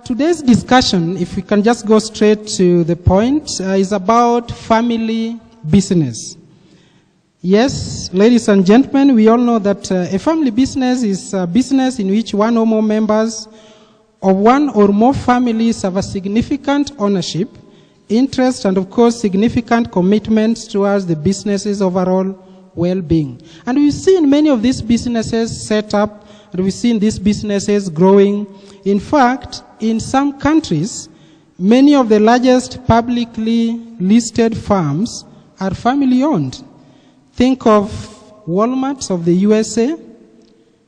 Today's discussion, if we can just go straight to the point, is about family business. Yes, ladies and gentlemen, we all know that a family business is a business in which one or more members of one or more families have a significant ownership, interest, and of course significant commitments towards the business's overall well-being. And we've seen many of these businesses set up, and we've seen these businesses growing. In fact, in some countries, many of the largest publicly listed firms are family-owned. Think of Walmart of the USA,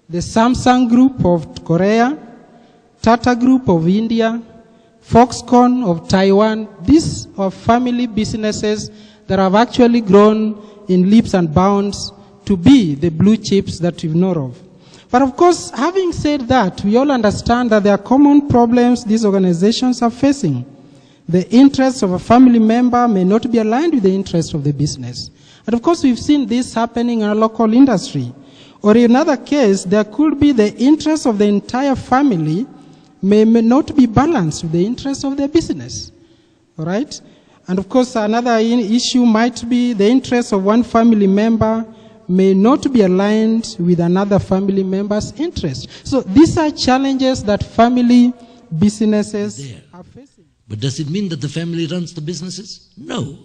the Samsung Group of Korea, Tata Group of India, Foxconn of Taiwan. These are family businesses that have actually grown in leaps and bounds to be the blue chips that we know of. But of course, having said that, we all understand that there are common problems these organizations are facing. The interests of a family member may not be aligned with the interests of the business. And of course, we've seen this happening in a local industry. Or in another case, there could be the interests of the entire family may not be balanced with the interests of their business. All right? And of course, another issue might be the interests of one family member may not be aligned with another family member's interest. So these are challenges that family businesses are facing. But does it mean that the family runs the businesses? No.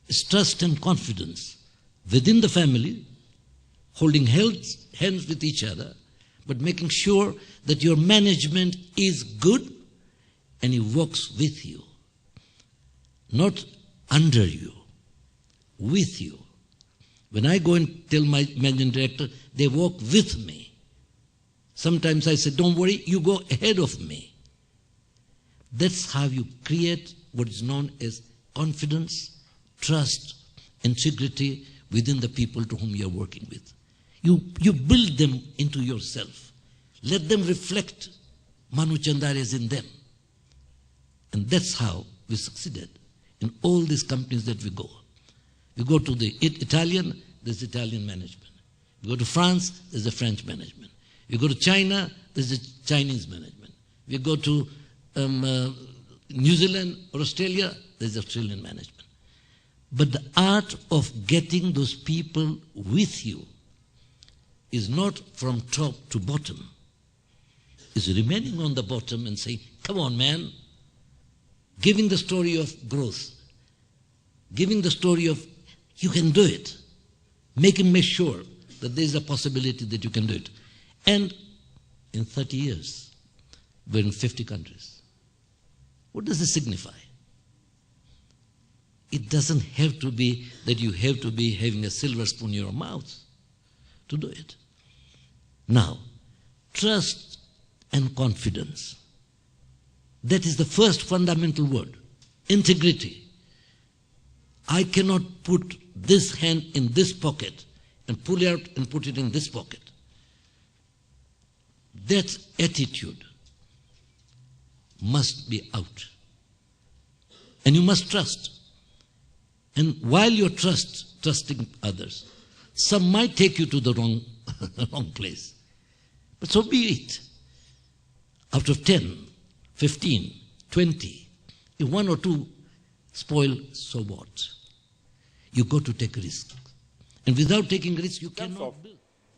It's trust and confidence within the family, holding hands with each other, but making sure that your management is good and it works with you. Not under you, with you. When I go and tell my managing director, they work with me. Sometimes I say, don't worry, you go ahead of me. That's how you create what is known as confidence, trust, integrity within the people to whom you're working with. You build them into yourself. Let them reflect Manu Chandares in them. And that's how we succeeded in all these companies that we go. You go to the Italian, there's Italian management. You go to France, there's the French management. You go to China, there's the Chinese management. You go to New Zealand or Australia, there's Australian management. But the art of getting those people with you is not from top to bottom. It's remaining on the bottom and saying, come on, man. Giving the story of growth. Giving the story of you can do it. Make sure that there is a possibility that you can do it. And in 30 years, we're in 50 countries. What does this signify? It doesn't have to be that you have to be having a silver spoon in your mouth to do it. Now, trust and confidence. That is the first fundamental word. Integrity. I cannot put this hand in this pocket and pull it out and put it in this pocket. That attitude must be out. And you must trust. And while you're trusting others, some might take you to the wrong place. But so be it. Out of 10, 15, 20, if one or two spoil, so what? You got to take risks. And without taking risks, you cannot build.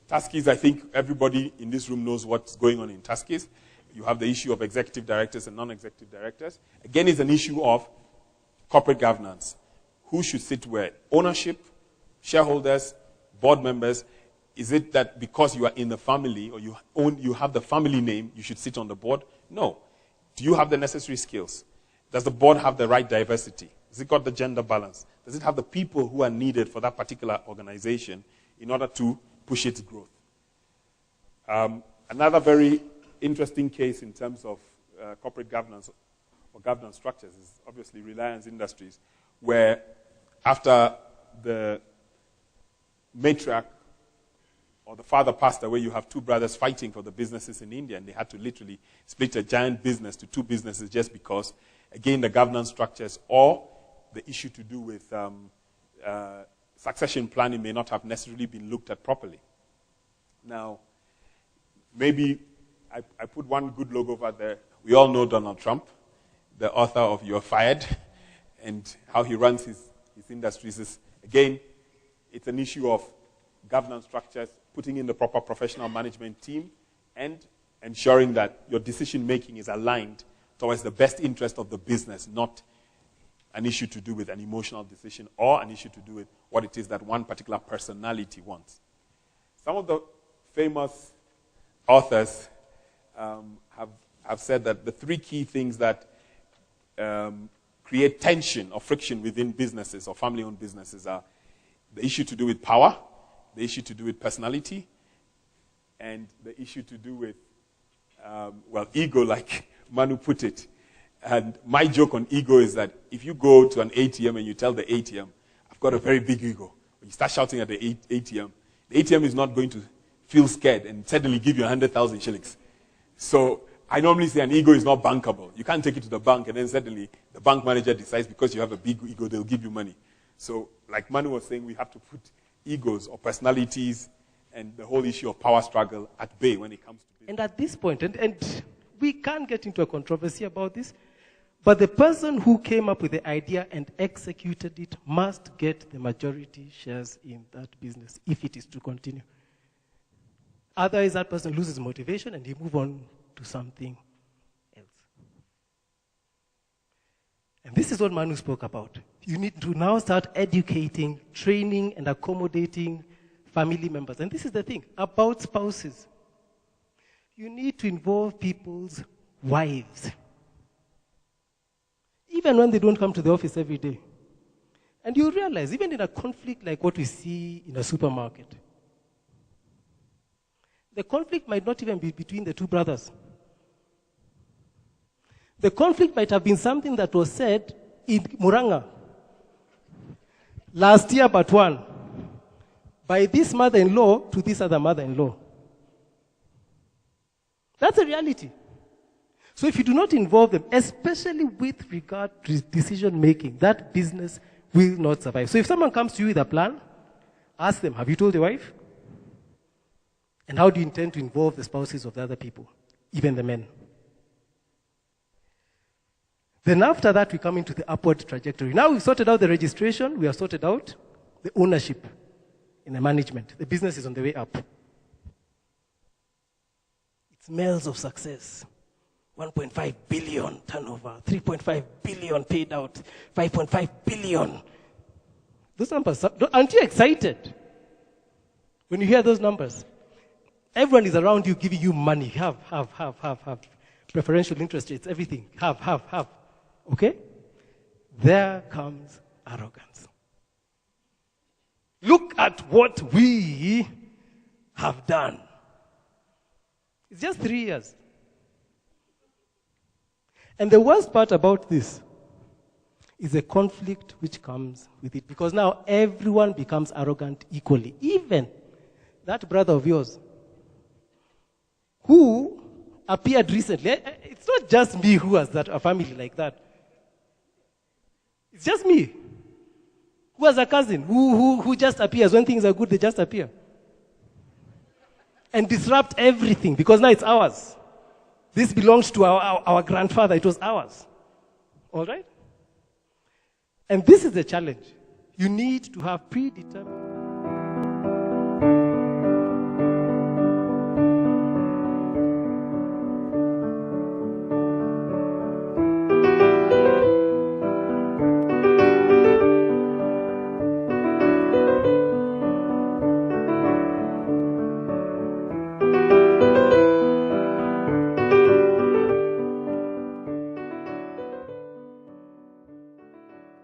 Tuskies, I think everybody in this room knows what's going on in Tuskies. You have the issue of executive directors and non-executive directors. Again, it's an issue of corporate governance. Who should sit where? Ownership, shareholders, board members. Is it that because you are in the family or you have the family name, you should sit on the board? No. Do you have the necessary skills? Does the board have the right diversity? Has it got the gender balance? Does it have the people who are needed for that particular organization in order to push its growth? Another very interesting case in terms of corporate governance or governance structures is obviously Reliance Industries, where after the matriarch or the father passed away, you have two brothers fighting for the businesses in India, and they had to literally split a giant business to two businesses just because, again, the governance structures or the issue to do with succession planning may not have necessarily been looked at properly. Now, maybe I put one good logo over there. We all know Donald Trump, the author of You're Fired, and how he runs his industries. Again, it's an issue of governance structures, putting in the proper professional management team, and ensuring that your decision-making is aligned towards the best interest of the business, not an issue to do with an emotional decision or an issue to do with what it is that one particular personality wants. Some of the famous authors have said that the three key things that create tension or friction within businesses or family-owned businesses are the issue to do with power, the issue to do with personality, and the issue to do with, ego, like Manu put it. And my joke on ego is that if you go to an ATM and you tell the ATM, I've got a very big ego, when you start shouting at the ATM, the ATM is not going to feel scared and suddenly give you 100,000 shillings. So I normally say an ego is not bankable. You can't take it to the bank and then suddenly the bank manager decides because you have a big ego, they'll give you money. So like Manu was saying, we have to put egos or personalities and the whole issue of power struggle at bay when it comes to business. And at this point, and we can't get into a controversy about this, but the person who came up with the idea and executed it must get the majority shares in that business if it is to continue. Otherwise, that person loses motivation and he moves on to something else. And this is what Manu spoke about. You need to now start educating, training, and accommodating family members. And this is the thing about spouses. You need to involve people's wives, even when they don't come to the office every day. And you realize, even in a conflict like what we see in a supermarket, the conflict might not even be between the two brothers. The conflict might have been something that was said in Muranga last year but one, by this mother-in-law to this other mother-in-law. That's a reality. So if you do not involve them, especially with regard to decision-making, that business will not survive. So if someone comes to you with a plan, ask them, have you told your wife? And how do you intend to involve the spouses of the other people, even the men? Then after that, we come into the upward trajectory. Now we've sorted out the registration, we have sorted out the ownership in the management. The business is on the way up. It smells of success. 1.5 billion turnover, 3.5 billion paid out, 5.5 billion. Those numbers, aren't you excited when you hear those numbers? Everyone is around you giving you money. Have. Preferential interest rates, everything. Have. Okay? There comes arrogance. Look at what we have done. It's just 3 years. And the worst part about this is the conflict which comes with it. Because now everyone becomes arrogant equally. Even that brother of yours who appeared recently. It's not just me who has a family like that. It's just me who has a cousin who just appears. When things are good, they just appear. And disrupt everything because now it's ours. This belongs to our grandfather. It was ours. All right? And this is the challenge. You need to have predetermined